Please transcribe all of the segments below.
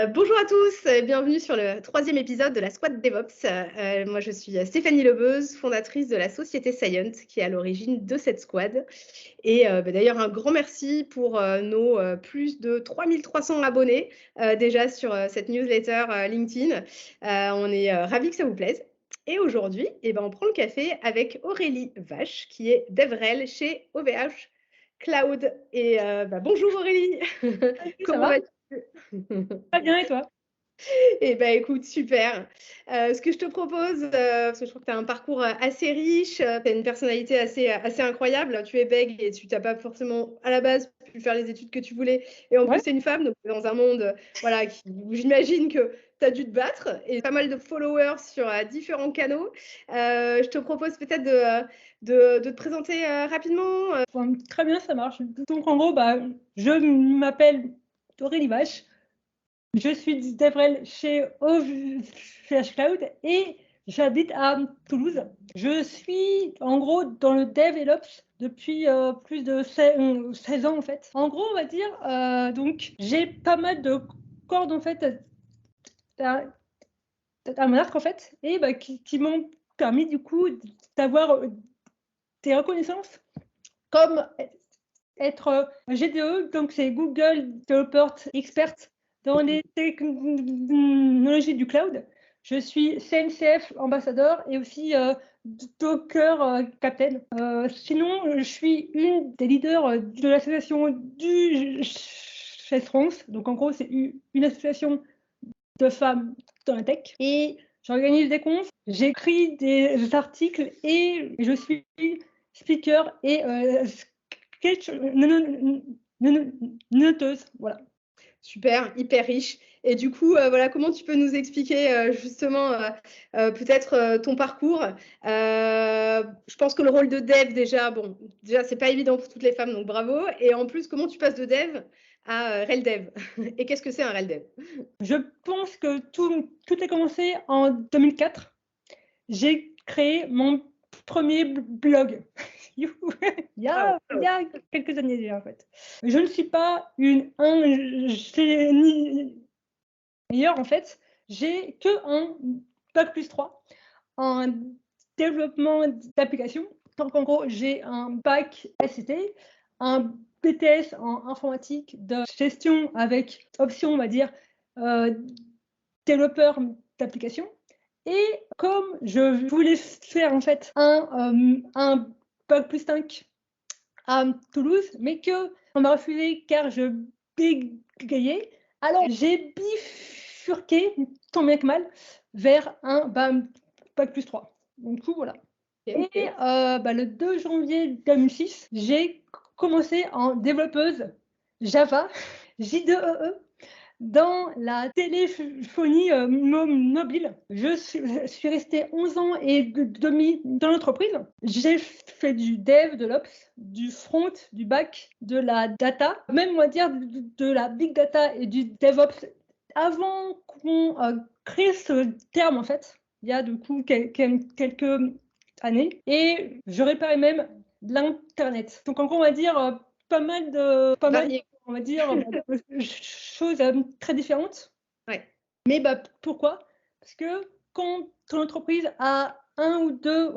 Bonjour à tous et bienvenue sur le troisième épisode de la Squad DevOps. Moi, je suis Stéphanie Lebeuse, fondatrice de la société Scient, qui est à l'origine de cette squad. Et d'ailleurs, un grand merci pour nos plus de 3300 abonnés déjà sur cette newsletter LinkedIn. On est ravis que ça vous plaise. Et aujourd'hui, on prend le café avec Aurélie Vache, qui est DevRel chez OVH Cloud. Et bonjour Aurélie, Salut, ça comment va? vas-tu? Très bien, et toi? Eh ben, écoute, super. Ce que je te propose, parce que je trouve que tu as un parcours assez riche, tu as une personnalité assez incroyable. Tu es bègue et tu n'as pas forcément, à la base, pu faire les études que tu voulais. Et en Ouais. plus, tu es une femme, donc tu es dans un monde voilà, où j'imagine que tu as dû te battre et pas mal de followers sur différents canaux. Je te propose peut-être de te présenter rapidement. Enfin, très bien, ça marche. Donc, en gros, je m'appelle Aurélie Vache. Je suis DevRel chez OVH Cloud et j'habite à Toulouse. Je suis, en gros, dans le Dev et l'Ops depuis plus de 16 ans, en fait. En gros, on va dire, donc, j'ai pas mal de cordes, en fait, à mon arc, en fait, et qui m'ont permis, du coup, d'avoir des reconnaissances comme être GDE, donc c'est Google Developer Expert dans les technologies du cloud. Je suis CNCF ambassadeur et aussi Docker Captain. Sinon, je suis une des leaders de l'association du CHES France. Donc en gros, c'est une association de femmes dans la tech. Et j'organise des confs, j'écris des articles et je suis speaker et sketch noteuse. Voilà. Super, hyper riche. Et du coup, voilà, comment tu peux nous expliquer justement peut-être ton parcours? Je pense que le rôle de dev, déjà, c'est pas évident pour toutes les femmes, donc bravo. Et en plus, comment tu passes de dev à RelDev? Et qu'est-ce que c'est un RelDev? Je pense que tout a commencé en 2004. J'ai créé mon premier blog. il y a quelques années déjà, en fait. Je ne suis pas un génie. D'ailleurs, en fait, j'ai que un bac plus 3 en développement d'applications. Donc, en gros, j'ai un bac SCT, un BTS en informatique de gestion avec option, on va dire, développeur d'applications. Et comme je voulais faire en fait un bac plus 5 à Toulouse, mais qu'on m'a refusé car je bégayais, alors j'ai bifurqué, tant bien que mal, vers un bac plus 3. Donc, du coup, voilà. Okay. Et le 2 janvier 2006, j'ai commencé en développeuse Java, J2EE, dans la téléphonie mobile. Je suis restée 11 ans et demi dans l'entreprise. J'ai fait du dev, de l'ops, du front, du back, de la data, même on va dire de la big data et du DevOps. Avant qu'on crée ce terme, en fait, il y a du coup quelques années, et je réparais même l'Internet. Donc en gros, on va dire pas mal de on va dire, choses très différentes. Ouais. Mais pourquoi? Parce que quand ton entreprise a un ou deux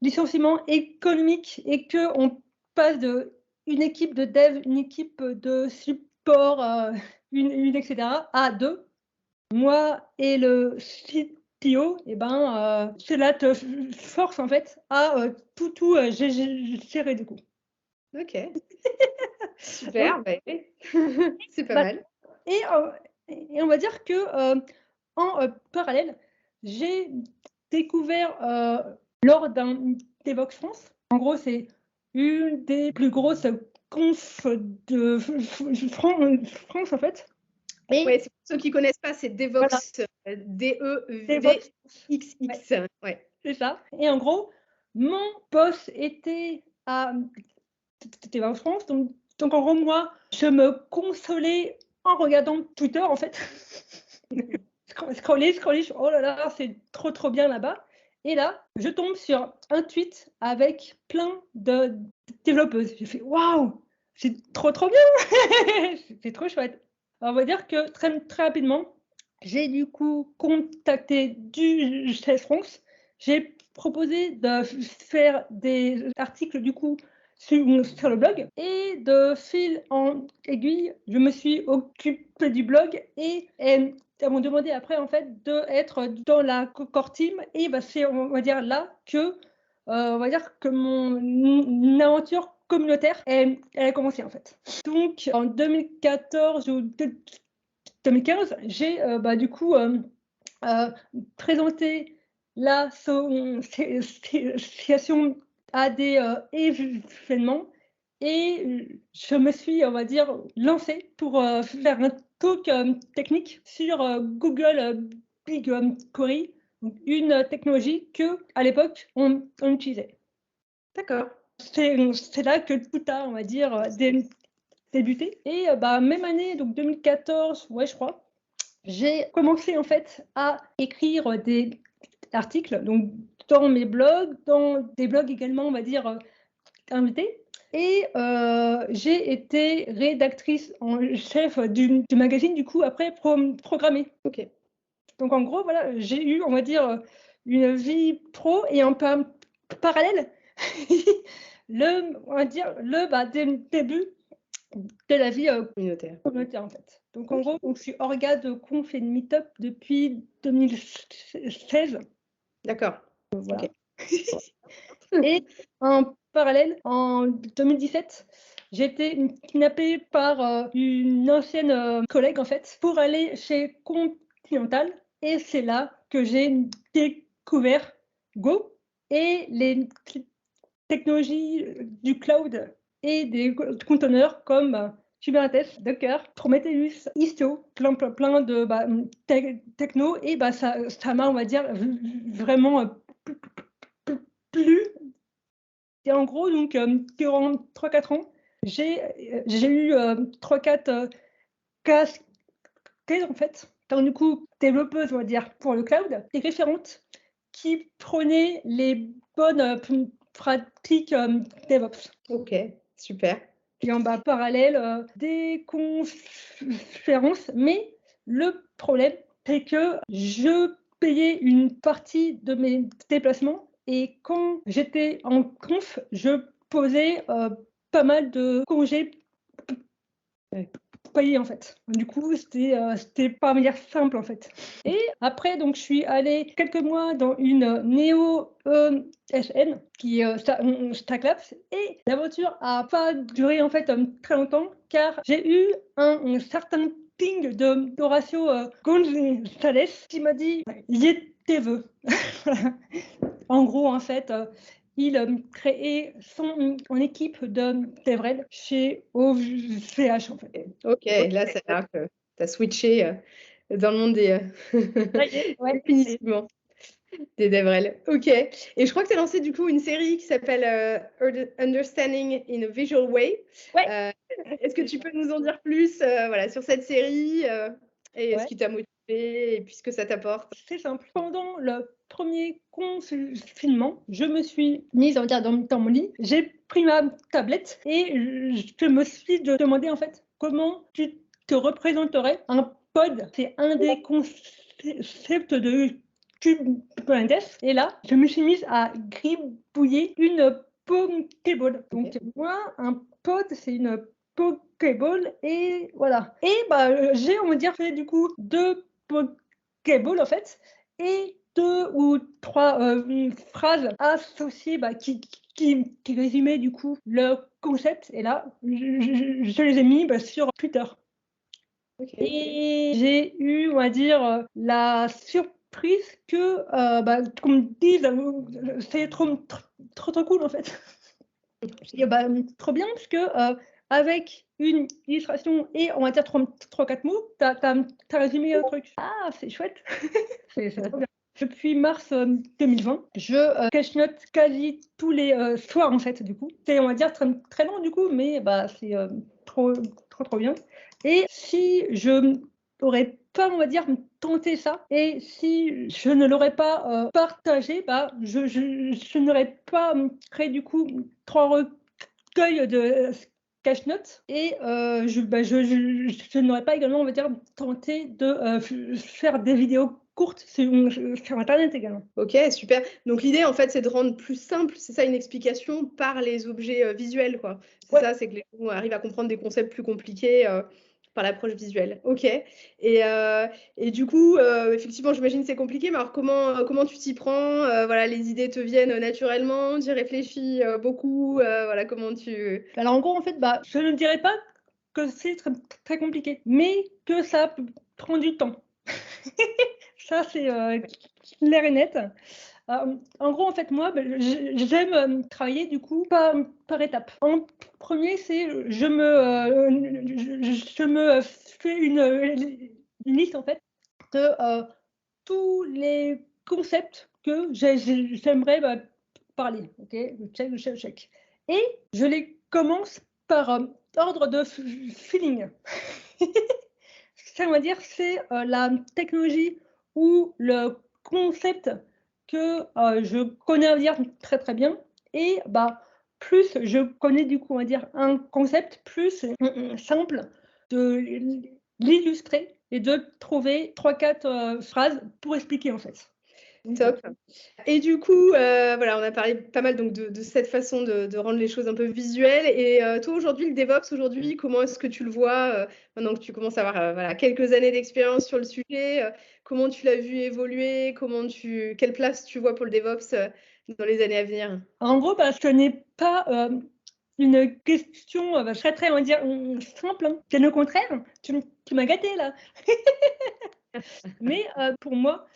licenciements économiques et qu'on passe d'une équipe de dev, une équipe de support, une etc., à deux, moi et le CTO, cela te force en fait à tout gérer du coup. Ok. Super. C'est pas Bah, mal. et on va dire que en parallèle, j'ai découvert lors d'un Devox France. En gros, c'est une des plus grosses confs de France en fait. Et Ouais, c'est pour ceux qui connaissent pas, c'est voilà, Devox, Devox, DEVXX. Ouais. c'est ça. Et en gros, mon boss était à Devox France. Donc en gros, moi, je me consolais en regardant Twitter en fait. Scroller, oh là là, c'est trop bien là-bas. Et là, je tombe sur un tweet avec plein de développeuses. J'ai fait waouh, c'est trop bien, c'est trop chouette. Alors, on va dire que très rapidement, j'ai du coup contacté du CES France. J'ai proposé de faire des articles du coup sur le blog et de fil en aiguille, je me suis occupée du blog et elles m'ont demandé après en fait d'être dans la core team et bah, c'est on va dire là que on va dire que mon aventure communautaire elle a commencé en fait. Donc en 2014 ou 2015, j'ai bah, du coup euh, présenté l'association à des événements et je me suis, on va dire, lancée pour faire un talk technique sur Google BigQuery, donc une technologie que à l'époque on utilisait. D'accord. C'est là que tout a, on va dire, débuté. Et bah, même année, donc 2014, ouais, je crois, j'ai commencé en fait à écrire des articles, donc dans mes blogs, dans des blogs également, on va dire, invités. Et j'ai été rédactrice en chef du magazine, du coup, après programmé. Ok. Donc en gros, voilà, j'ai eu, on va dire, une vie pro et en parallèle, on va dire, bah, début de la vie communautaire en fait. Donc en gros, je suis orga de conf et de meet-up depuis 2016. D'accord. Voilà. Ok. Et en parallèle, en 2017, j'ai été kidnappée par une ancienne collègue en fait pour aller chez Continental. Et c'est là que j'ai découvert Go et les technologies du cloud et des conteneurs comme Kubernetes, Docker, Prometheus, Istio, plein de techno. Et bah, ça m'a, on va dire, vraiment plu. Et en gros, donc, durant 3-4 ans, j'ai eu 3-4 casquettes, en fait. Donc, du coup, développeuse, on va dire, pour le cloud, et référente qui prenaient les bonnes pratiques DevOps. Ok, super. Et en bas, parallèle, des conférences. Mais le problème, c'est que je payais une partie de mes déplacements. Et quand j'étais en conf, je posais pas mal de congés payés en fait. Du coup, c'était pas manière simple en fait. Et après, donc, je suis allée quelques mois dans une néo SN qui est Stacklabs et l'aventure a pas duré en fait très longtemps car j'ai eu un certain ping d'Horacio González qui m'a dit j'ai tes vœux. En gros, en fait, il créait son équipe de DevRel chez OVH en fait. Ok, là, ça a l'air que tu as switché dans le monde des. Ouais, Définitivement. Des DevRel. Ok. Et je crois que tu as lancé du coup une série qui s'appelle Understanding in a Visual Way. Ouais. Est-ce que tu peux nous en dire plus voilà, sur cette série et ce qui t'a motivé et puis ce que ça t'apporte? C'est simple. Pendant le premier confinement, je me suis mise, on va dire, dans mon lit. J'ai pris ma tablette et je me suis demandé en fait comment tu te représenterais un pod. C'est un des concepts de Kubernetes. Et là, je me suis mise à gribouiller une Pokéball. Donc moi, un pod, c'est une Pokéball et voilà. Et bah j'ai, on va dire, fait du coup 2 Pokéball en fait et 2 ou 3 phrases associées qui résumaient du coup le concept. Et là, je les ai mis sur Twitter. Okay. Et j'ai eu, on va dire, la surprise que, qu'on me dise, c'est trop cool en fait. Et trop bien, parce que avec une illustration et on va dire 3-4 mots, tu as résumé le truc. Ah, c'est chouette. C'est trop bien. Depuis mars 2020, je cache-note quasi tous les soirs en fait du coup. C'est on va dire très long du coup, mais c'est trop bien. Et si je n'aurais pas, on va dire, tenté ça, et si je ne l'aurais pas partagé, je n'aurais pas créé du coup 3 recueils de cache-notes et je n'aurais pas également, on va dire, tenté de faire des vidéos courtes sur Internet également. Ok, super. Donc l'idée, en fait, c'est de rendre plus simple, c'est ça, une explication par les objets visuels, quoi. C'est Ouais. ça, c'est que les gens arrivent à comprendre des concepts plus compliqués par l'approche visuelle. Ok. Et du coup, effectivement, j'imagine que c'est compliqué, mais alors comment tu t'y prends? Voilà, les idées te viennent naturellement, tu y réfléchis beaucoup, voilà, comment tu... Alors en gros, en fait, je ne dirais pas que c'est très, très compliqué, mais que ça prend du temps. Ça, c'est clair et net. En gros, en fait, moi, j'aime travailler du coup par étapes. En premier, c'est je me fais une liste en fait de tous les concepts que j'aimerais parler. Ok, check. Et je les commence par ordre de feeling. Ça, on va dire, c'est la technologie ou le concept que je connais, on va dire, très très bien. Et plus je connais du coup, on va dire, un concept, plus c'est simple de l'illustrer et de trouver 3-4 phrases pour expliquer en fait. Top. Et du coup, voilà, on a parlé pas mal donc de cette façon de rendre les choses un peu visuelles. Et toi, aujourd'hui, le DevOps, aujourd'hui, comment est-ce que tu le vois maintenant que tu commences à avoir voilà, quelques années d'expérience sur le sujet? Comment tu l'as vu évoluer? Quelle place tu vois pour le DevOps dans les années à venir? En gros, ce n'est pas une question très, très, on va dire, simple. Hein. Bien au contraire, tu m'as gâté là. Mais pour moi,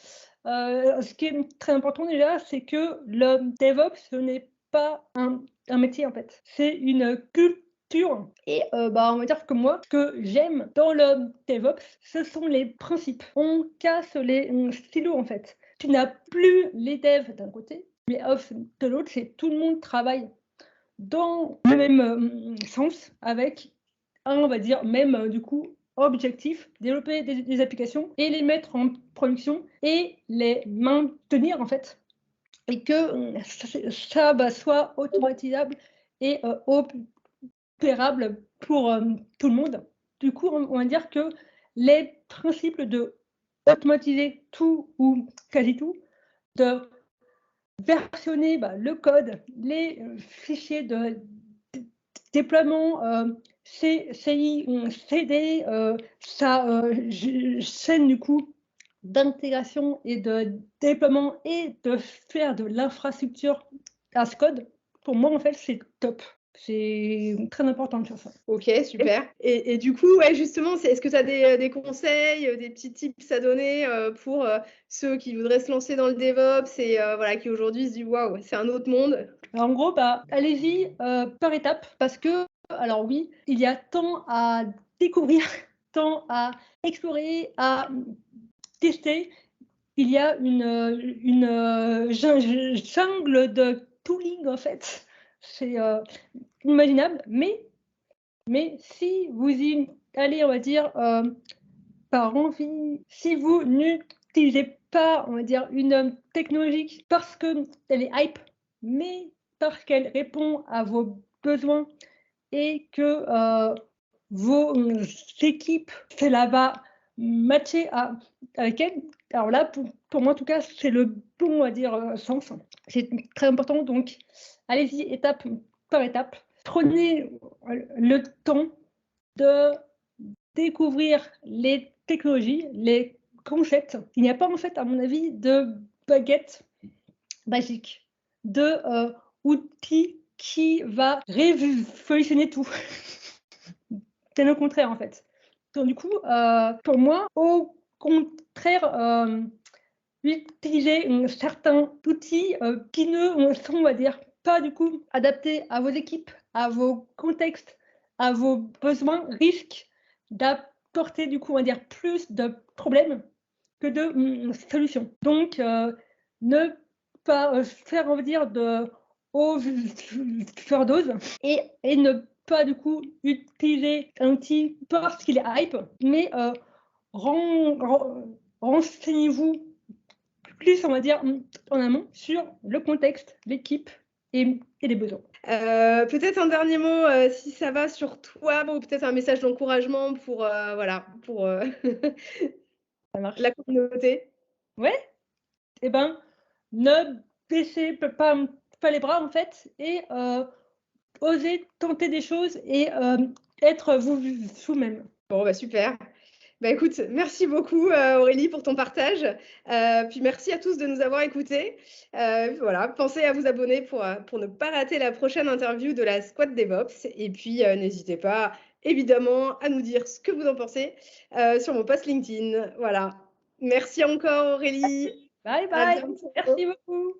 ce qui est très important déjà, c'est que le DevOps, ce n'est pas un métier en fait. C'est une culture. Et on va dire que moi, ce que j'aime dans le DevOps, ce sont les principes. On casse les stylos en fait. Tu n'as plus les devs d'un côté, mais off de l'autre, c'est tout le monde travaille dans le même sens avec on va dire même du coup objectif, développer des applications et les mettre en production et les maintenir en fait et que ça soit automatisable et opérable pour tout le monde. Du coup, on va dire que les principes de automatiser tout ou quasi tout, de versionner le code, les fichiers de déploiement, CI, CD, ça chaîne du coup d'intégration et de déploiement et de faire de l'infrastructure as code, pour moi en fait c'est top. C'est très important de faire ça. Ok, super. Et du coup, ouais, justement, est-ce que tu as des conseils, des petits tips à donner pour ceux qui voudraient se lancer dans le DevOps et voilà, qui aujourd'hui se disent waouh, c'est un autre monde? Alors, en gros, allez-y par étapes parce que, alors oui, il y a tant à découvrir, tant à explorer, à tester. Il y a une jungle de tooling en fait. C'est inimaginable, mais si vous y allez, on va dire, par envie, si vous n'utilisez pas, on va dire, une technologie parce qu'elle est hype, mais parce qu'elle répond à vos besoins et que vos équipes, cela va matcher avec elle. Alors là, pour moi en tout cas, c'est le bon, on va dire, sens. C'est très important, donc allez-y étape par étape. Prenez le temps de découvrir les technologies, les concepts. Il n'y a pas en fait, à mon avis, de baguette magique, de outil qui va révolutionner tout. C'est le contraire en fait. Donc du coup, pour moi, au contraire, utiliser certains outils qui ne sont, on va dire, pas du coup adaptés à vos équipes, à vos contextes, à vos besoins, risque d'apporter du coup, on va dire, plus de problèmes que de solutions. Donc, ne pas faire, on va dire, de overdose et ne pas du coup utiliser un outil parce qu'il est hype, mais renseignez-vous plus, on va dire, en amont sur le contexte, l'équipe et les besoins. Peut-être un dernier mot, si ça va, sur toi, ou peut-être un message d'encouragement pour, voilà, pour, Ça marche. la communauté? Ouais, et ben, ne baissez pas les bras en fait et oser tenter des choses et être vous-même. Bon, bah, super. Bah, écoute, merci beaucoup, Aurélie, pour ton partage. Puis merci à tous de nous avoir écoutés. Voilà, pensez à vous abonner pour ne pas rater la prochaine interview de la Squad DevOps. Et puis, n'hésitez pas, évidemment, à nous dire ce que vous en pensez, sur mon post LinkedIn. Voilà. Merci encore, Aurélie. Bye À bye, bientôt. merci beaucoup.